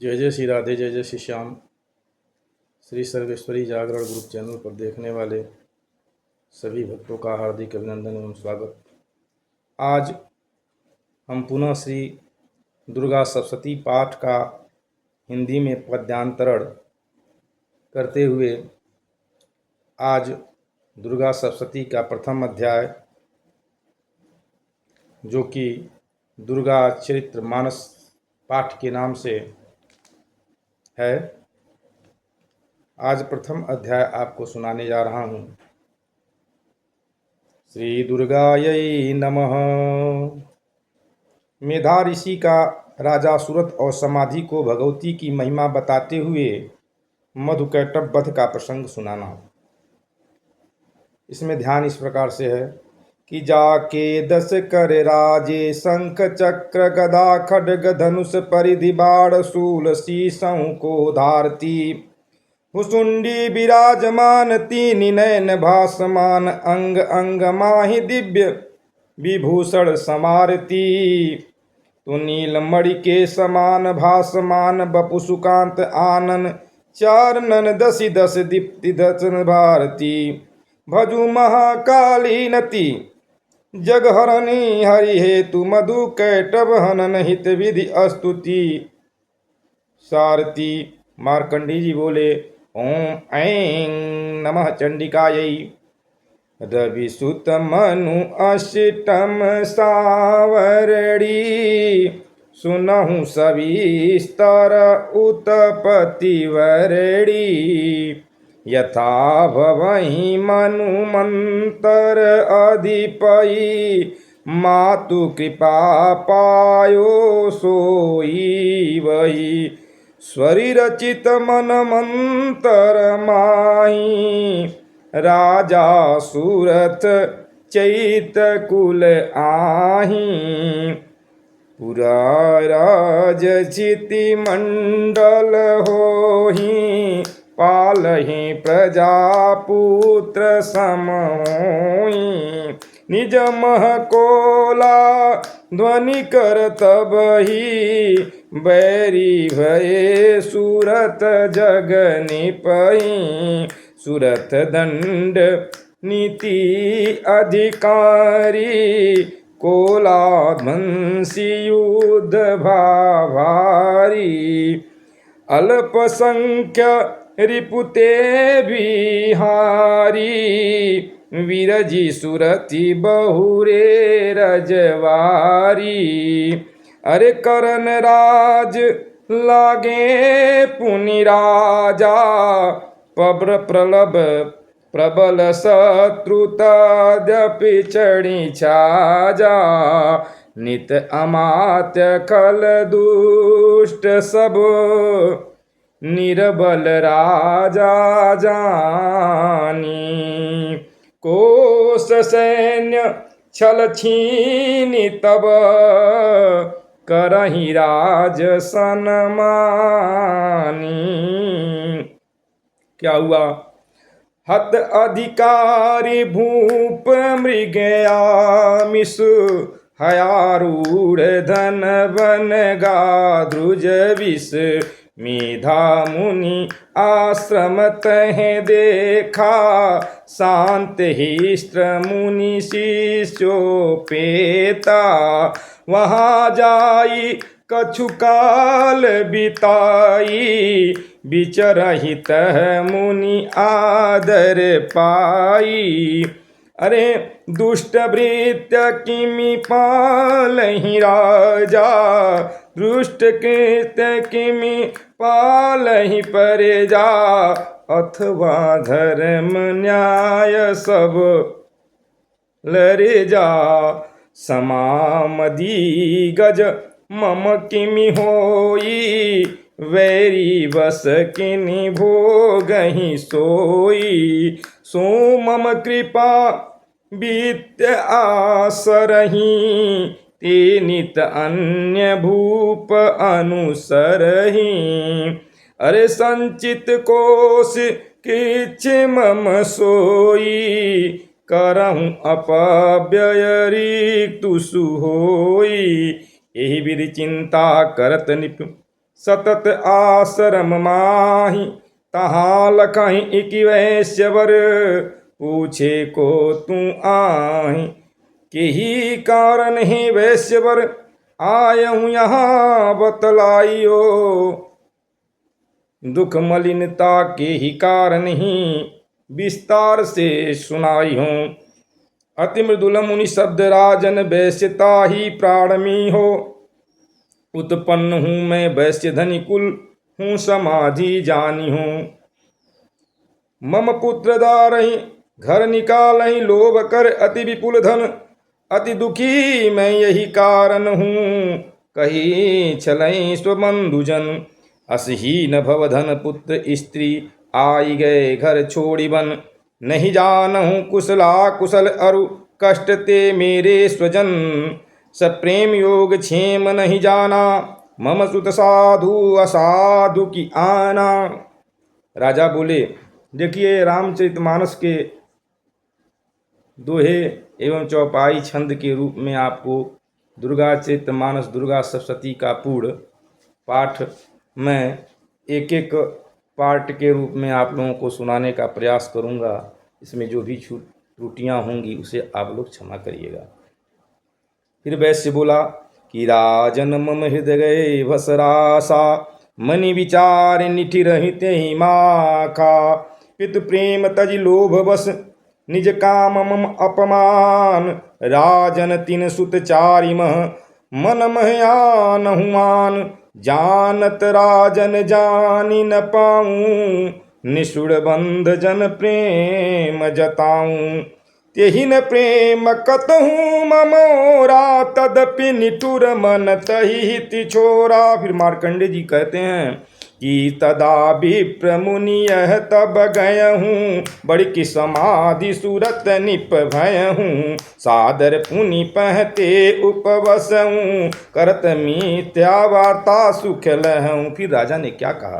जय जय श्री राधे, जय जय श्री श्याम। श्री सर्वेश्वरी जागरण ग्रुप चैनल पर देखने वाले सभी भक्तों का हार्दिक अभिनंदन एवं स्वागत। आज हम पुनः श्री दुर्गा सप्तशती पाठ का हिंदी में पद्यांतरण करते हुए आज दुर्गा सप्तशती का प्रथम अध्याय, जो कि दुर्गा चरित्र मानस पाठ के नाम से है, आज प्रथम अध्याय आपको सुनाने जा रहा हूँ। श्री दुर्गायै नमः। मेधा ऋषि का राजा सूरत और समाधि को भगवती की महिमा बताते हुए मधुकैटभ वध का प्रसंग सुनाना। इसमें ध्यान इस प्रकार से है कि जाके 10 कर राजे शंख चक्र गदा खड्ग धनुष परिधि बाण शूल शीशों को धारती भुसुंडी विराजमान तीन नयन भासमान अंग अंग माहि दिव्य विभूषण समारती तो नीलमणि के समान भासमान बपु सुकांत आनन चारणन दसी दस दीप्ति दर्शन भारती भजु महाकाली नति जगहरणी हरि हेतु मधु कैटभ हनन हित विधि अस्तुति सारथी। मार्कंडी जी बोले ओम ऐं नमः चंडिकायै। रविसुत मनु अष्टम सावरणी सुनहु सविस्तर उत्पत्ति वरणी यथा भवहि मनु मंतर अधिपई मातु कृपा पायो सोई वही स्वरी रचित मन मंतर माही राजा सूरत चैत कुल आही पुरा राज चिति मंडल होही पालहि प्रजापुत्र सम होई निज महकोला ध्वनि कर तबहि बैरी भये सूरत जग निपहि सूरत दंड नीति अधिकारी कोलाध्वंसी युद्ध भाभारी अल्पसंख्य रिपुते बिहारी विरजी सुरति बहुरे रजवारी अरे करण राज लागे पुनि राजा पब्र प्रलब प्रबल शत्रुताद्यपि चढ़ी छाजा नित अमात्य खल दुष्ट सब निरबल राजा जानी कोश सैन्य छल छीनि तब करहि राज सनमानी। क्या हुआ? हत अधिकारी भूप मृगयामिषु हयारूढ़ धन वन गाध्रुज विष मेधा मुनि आश्रम तह देखा शांत हिस्त्र मुनि शिष्योपेता वहाँ जाई कछु काल बिताई विचरहित मुनि आदर पाई अरे दुष्ट भृत्य किमि पालहि राजा दुष्ट कृत्य किमि पालहि प्रजा अथवा धर्म न्याय सब लरे जा समामदी गज मम किमि होई वैरी बस किनि भोगहि सोई सो मम कृपा वित्त आसरहि ते नित अन्य भूप अनुसरहि अरे संचित कोश किछ मम सोई करहूँ अपव्यय रिक्तु सुहोई। एहि विधि चिंता करत निप सतत आश्रम माही, तहाँ लखहि इक वैश्यवर, पूछे को तू आही। केही कारण ही वैश्यवर, आयहूँ यहाँ बतलाइयो। दुख मलिनता के ही कारण ही, विस्तार से सुनाई हूँ। अति मृदुल मुनि शब्द राजन, वैश्यता ही प्राण में हो। उत्पन्न हूँ मैं वैश्य धनी कुल, हूँ समाधि जानी हूँ। मम पुत्र दारहि घर निकालहि, लोभ कर अति विपुल धन, अति दुखी मैं यही कारण हूँ। कही छलई स्वबंधुजन, असहीन भवधन पुत्र स्त्री, आई गए घर छोड़ी बन। नहीं जानहूँ कुशला कुशल अरु, कष्ट ते मेरे स्वजन। सप्रेम योग क्षेम नहीं जाना, मम सुत साधु असाधु की आना। राजा बोले, देखिए रामचरितमानस के दोहे एवं चौपाई छंद के रूप में आपको दुर्गा चरितमानस, दुर्गा सप्तशती का पूर्ण पाठ मैं एक एक पार्ट के रूप में आप लोगों को सुनाने का प्रयास करूंगा। इसमें जो भी त्रुटियां होंगी उसे आप लोग क्षमा करिएगा। फिर वैश्य बोला कि राजन मम हृदय भसरासा, मनि विचार निठि रहित ही माखा। पितु प्रेम तज लोभ बस, निज काम मम अपमान। राजन तिन सुत चारि मह, मन महयान हुमान। जानत राजन जानी न पाऊं, निषुड़ बंध जन प्रेम जताऊं। तेहि न प्रेम कतहूँ ममोरा, तदपि निठुर मन तहि हित छोरा। फिर मार्कंडे जी कहते हैं कि तदा विप्र मुनि यह तब गयहूँ, बड़ी की समाधि सूरत निप भयहूँ। सादर पुनि पहते उपवसहूँ, करत मिथ्या वार्ता सुख लहूँ। फिर राजा ने क्या कहा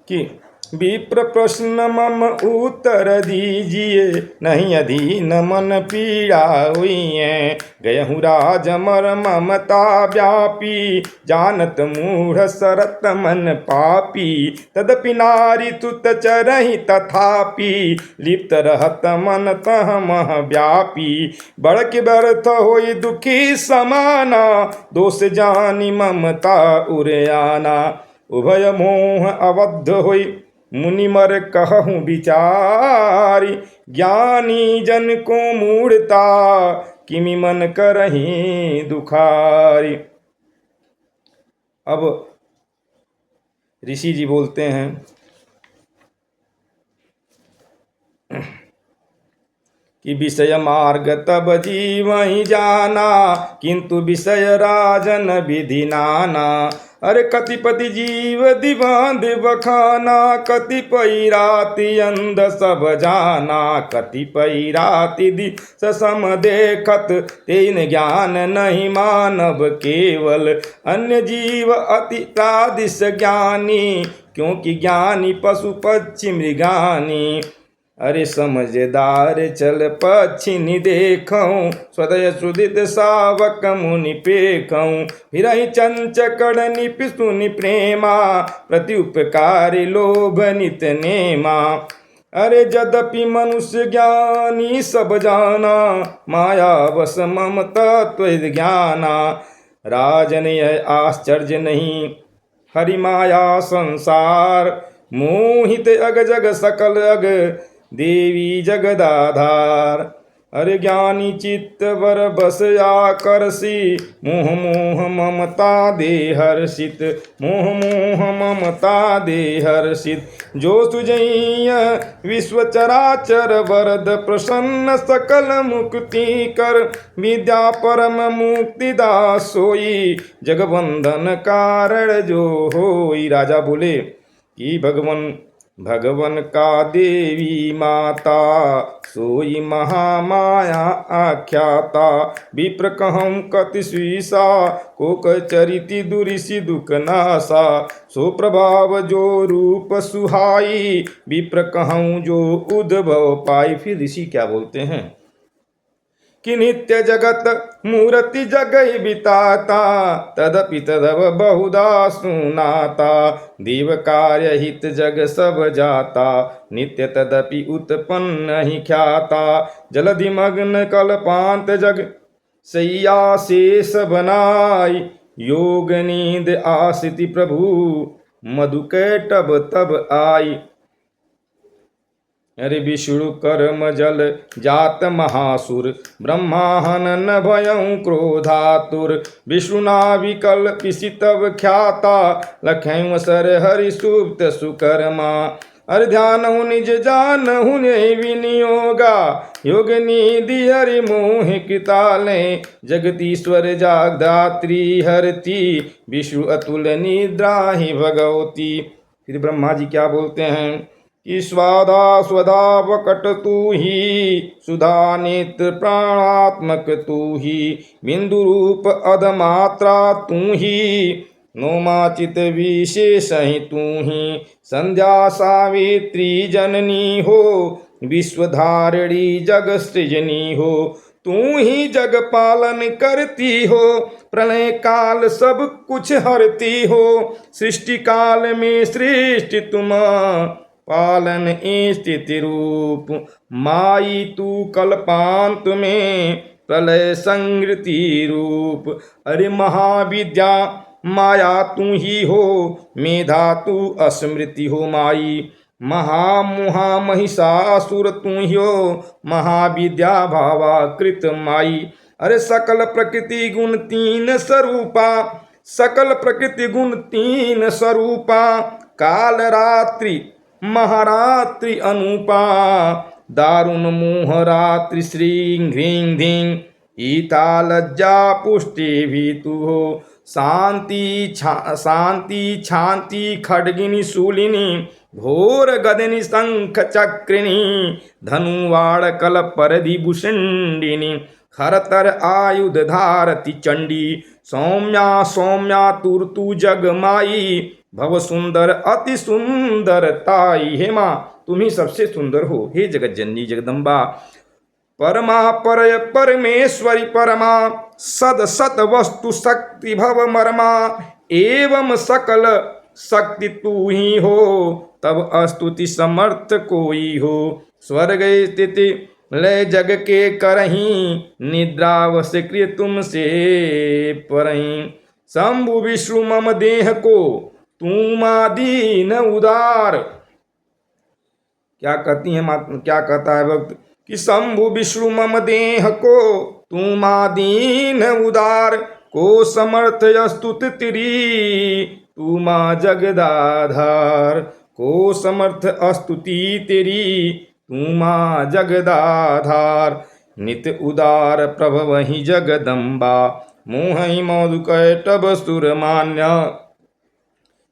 कि विप्र प्रश्न मम उत्तर दीजिए, नहीं अधीन मन पीड़ा हुई है। गयहूँ राज मर ममता व्यापी, जानत मूढ़ सरत मन पापी। तदपि नारी तुत चरहि तथापि, लिप्त रहत मन तह मह व्यापी। बड़क व्यर्थ होई दुखी समाना, दोष जानी ममता उरयाना। उभय मोह अबद्ध होई, मुनि मर कहूँ विचारी। ज्ञानी जन को मूढ़ता, किमि मन करहि दुखारी। अब ऋषि जी बोलते हैं कि विषय मार्ग तब जीवहि जाना, किंतु विषय राजन विधि नाना। अरे कतिपति जीव दिवांध बखाना, कतिपय राति अंध सब जाना। कतिपय राति दिस सम देखत, तेन ज्ञान नहीं मानव केवल। अन्य जीव अति प्रादिश ज्ञानी, क्योंकि ज्ञानी पशु पक्षी मृगानी। अरे समझदार चल पक्षिनि देखऊँ, स्वदय सुदित सावक मुनि पेखऊँ। फिरहि चंचकड़ निप सुनि प्रेमा, प्रति उपकारी लोभ नित नेमा। अरे यद्यपि मनुष्य ज्ञानी सब जाना, माया वश मम तत्व ज्ञाना। राजन यह आश्चर्य नहीं, हरि माया संसार। मोहित अग जग सकल अग, देवी जगदाधार। अरे ज्ञानी चित्त वर बस आकर्षि, मोह मोह ममता दे हर्षित। मोह मोह ममता दे हर्षित। जो सुजैय विश्व चराचर वरद, प्रसन्न सकल मुक्ति कर। विद्या परम मुक्ति दास सोई, जगबंधन कारण जो होई। राजा बोले कि भगवन का देवी माता, सोई महामाया आख्याता। विप्र कहूँ कति सुईसा, कोक चरिति दुरिसि दुख नासा। सो प्रभाव जो रूप सुहाई, विप्र कहूँ जो उद्भव पाई। फिर ऋषि क्या बोलते हैं कि नित्य जगत मूर्ति जगहि बिताता, तदपि तदव बहुधा सुनाता। देव कार्य हित जग सब जाता, नित्य तदपि उत्पन्न ही ख्याता। जलधि मग्न कल्पांत जग सैया शेष बनाई, योग नींद आसिति प्रभु मधुकैटभ तब आई। अरे विष्णु कर्म जल जात महासुर, ब्रह्मा हनन भयं क्रोधातुर। विष्णुना विकल्पिसि तब ख्याता, लखैं सर हरि सुप्त सुकर्मा। अरे ध्यानहु निज जानहु विनियोगा, योग निधि हरि मोह कृताले। जगदीश्वर जागधात्री हरती, विष्णु अतुल निद्रा ही भगवती। फिर ब्रह्मा जी क्या बोलते हैं कि स्वाधा स्वधा वकट तू ही, सुधा नेत्र प्राणात्मक तू ही। बिंदु रूप अधमात्रा तू ही, नोमाचित विशेष ही तू ही। संध्या सावित्री जननी हो, विश्वधारिणी जग सृजनी हो। तू ही जग पालन करती हो, प्रलय काल सब कुछ हरती हो। सृष्टि काल में सृष्टि तुम, पालन स्थिति रूप। माई तू कल्पांत में, प्रलय संगृति रूप। अरे महाविद्या माया तू ही हो, मेधा तू अस्मृति हो माई। महामुहा महिषासुर तू ही हो, महाविद्या भावाकृत माई। अरे सकल प्रकृति गुण तीन स्वरूपा, सकल प्रकृति गुण तीन स्वरूपा। काल रात्रि महारात्रि अनुपा, दारुण मोह रात्रि श्री ह्रीं धिं। ईता लज्जा पुष्टि भी तू हो, शांति शांति खड्गिनी शूलिनी। घोर गदनी शंख चक्रिणी, धनुवाड़ कल परधि भूषिंडिनी। खरतर आयुध धारती चंडी, सौम्या सौम्या तुरतु जग माई। भव सुंदर अति सुंदर ताई। हे माँ तुम ही सबसे सुंदर हो, हे जगत जननी जगदम्बा। परमा परय परमेश्वरी परमा, सद सत वस्तु शक्ति भव मरमा। एवं सकल शक्ति तू ही हो, तब अस्तुति समर्थ कोई हो। स्वर्ग स्थिति लय जग के करहीं, निद्रावश क्रिय तुमसे परहीं। शंभु विष्णु मम देह को, तुम दीन उदार। क्या कहती है क्या कहता है भक्त कि शंभु विष्णु मम देह को, तुम दीन उदार। को समर्थ स्तुत तेरी, तुम जगदाधार। को समर्थ स्तुति तेरी, तुम जगदाधार। नित्य उदार प्रभ वही जगदम्बा, मोहि मधुकैटभ सुर मान्य।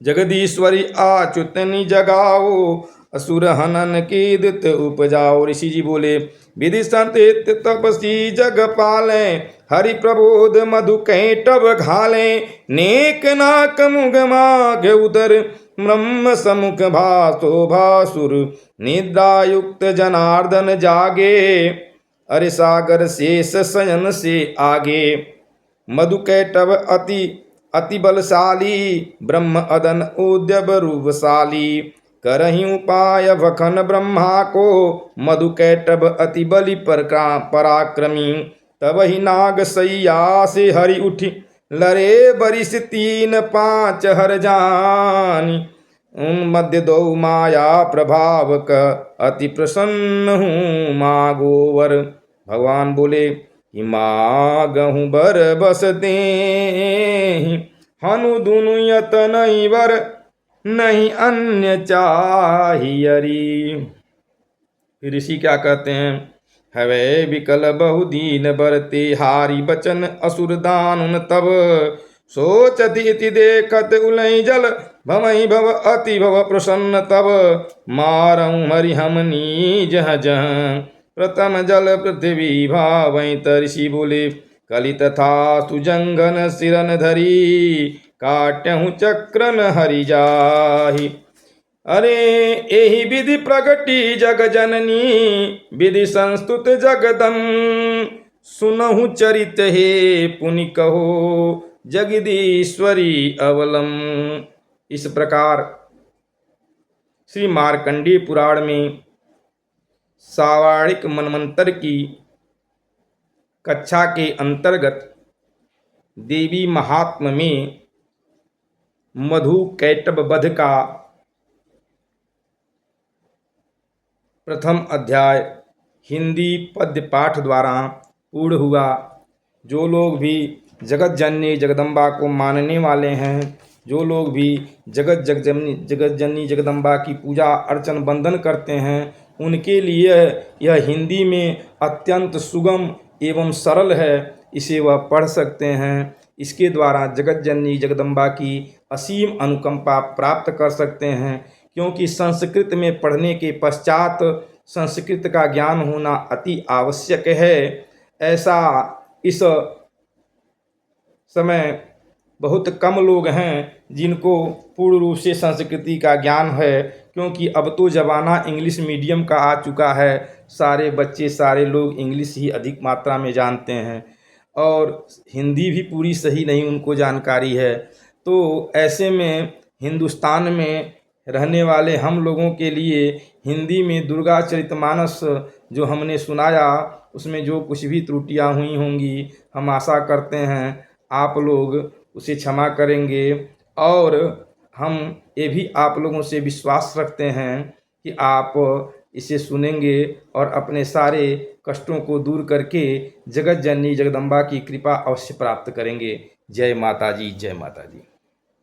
जगदीश्वरी आच्युतनि जगाओ, असुर हनन की दित उपजाओ। ऋषि जी बोले विधि संत तपसी जग पाले, हरि प्रबोध मधुकैटभ घाले। नेक नाक मुग माघ उदर, ब्रह्म समुख भासो भासुर। निद्रायुक्त जनार्दन जागे, अरे सागर शेष शयन से आगे। मधुकैटभ अति बलशाली, ब्रह्म अदन उद्यव रूपशाली। करहि उपाय भखन ब्रह्मा को, मधुकैटभ अति बलि पराक्रमी। तब ही नाग सैया से हरि उठी, लरे बरिस 3-5 हर जानी। उन मध्य दो माया प्रभाव का, अति प्रसन्न हूँ माँ गोवर। भगवान बोले कि मागहु बर बस दे, हनु दुनु यत नहीं वर, नहीं अन्य चाहियरी। ऋषि क्या कहते हैं, हवे विकल बहुदीन बरते, हारी बचन असुर दानुन तब। सोचती देखत उलई जल, भमई भव अति भव प्रसन्न तब। मारऊं हरि हमनी जह जह, प्रथम जल पृथ्वी भावई। ऋषि बोले कलित था सुजंगन सिरन धरी, काट्यहु चक्रन हरि जाहि। अरे एहि विधि प्रगटी जग जननी, विधि संस्तुत जगदम। सुनहु चरित हे पुनि कहो जगदीश्वरी अवलम। इस प्रकार श्री मार्कंडेय पुराण में सावाणिक मनवंतर की कक्षा के अंतर्गत देवी महात्म में मधु कैटभ वध का प्रथम अध्याय हिंदी पद्य पाठ द्वारा पूर्ण हुआ। जो लोग भी जगत जननी जगदम्बा को मानने वाले हैं, जो लोग भी जगत जननी जगदम्बा की पूजा अर्चन बंदन करते हैं, उनके लिए यह हिंदी में अत्यंत सुगम एवं सरल है। इसे वह पढ़ सकते हैं। इसके द्वारा जगत जननी जगदम्बा की असीम अनुकंपा प्राप्त कर सकते हैं, क्योंकि संस्कृत में पढ़ने के पश्चात संस्कृत का ज्ञान होना अति आवश्यक है। ऐसा इस समय बहुत कम लोग हैं जिनको पूर्ण रूप से संस्कृति का ज्ञान है, क्योंकि अब तो ज़माना इंग्लिश मीडियम का आ चुका है। सारे बच्चे सारे लोग इंग्लिश ही अधिक मात्रा में जानते हैं और हिंदी भी पूरी सही नहीं उनको जानकारी है। तो ऐसे में हिंदुस्तान में रहने वाले हम लोगों के लिए हिंदी में दुर्गा चरितमानस जो हमने सुनाया, उसमें जो कुछ भी त्रुटियां हुई होंगी, हम आशा करते हैं आप लोग उसे क्षमा करेंगे। और हम ये भी आप लोगों से विश्वास रखते हैं कि आप इसे सुनेंगे और अपने सारे कष्टों को दूर करके जगत जननी जगदम्बा की कृपा अवश्य प्राप्त करेंगे। जय माता जी, जय माता जी।